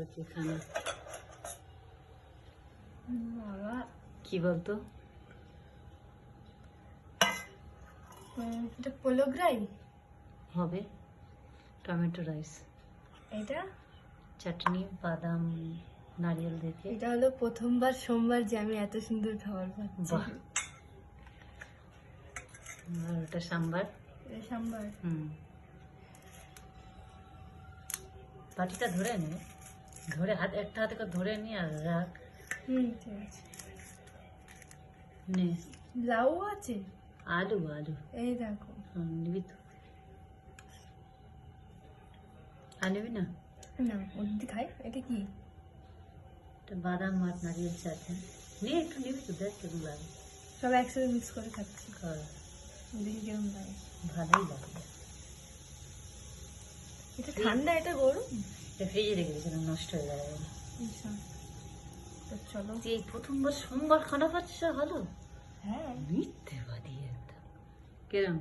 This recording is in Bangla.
এখানে কি বলতো এটা পোলোগ্রাই হবে টমেটো রাইস, এটা চাটনি, বাদাম, নারিয়েল দেখে। এটা হলো প্রথমবার সোমবার যে আমি এত সুন্দর খাবার পাচ্ছি। বাহ, আর ওটা সাম্বার। এটা সাম্বার। বাটিটা ধরে নে, ধরে হাত একটা হাতে করে ধরে নি আর রাখ। ঠিক আছে। নে লাউ আছে, আলু আলু এই দেখো। নিবি তো? আর নিবি না? না ওদিকে খাই। এটা কি? এটা বাদাম আর নারিয়েল চাটনি। নে একটু নিবি তো, দেখ কেমন লাগে। সব একসাথে মিক্স করে খাচ্ছি, কর, দেখি কেমন লাগে। ভালোই লাগবে। এটা ঠান্ডা, এটা গরম। এটা ফ্রিজে রেখে দিয়েছিলাম, নষ্ট হয়ে যাবে বলে। আচ্ছা, তো চলো। তুই এই প্রথমবার সোমবার খানা পাচ্ছিস? ভালো, হ্যাঁ। মিথ্যেবাদী একটা। কিরম?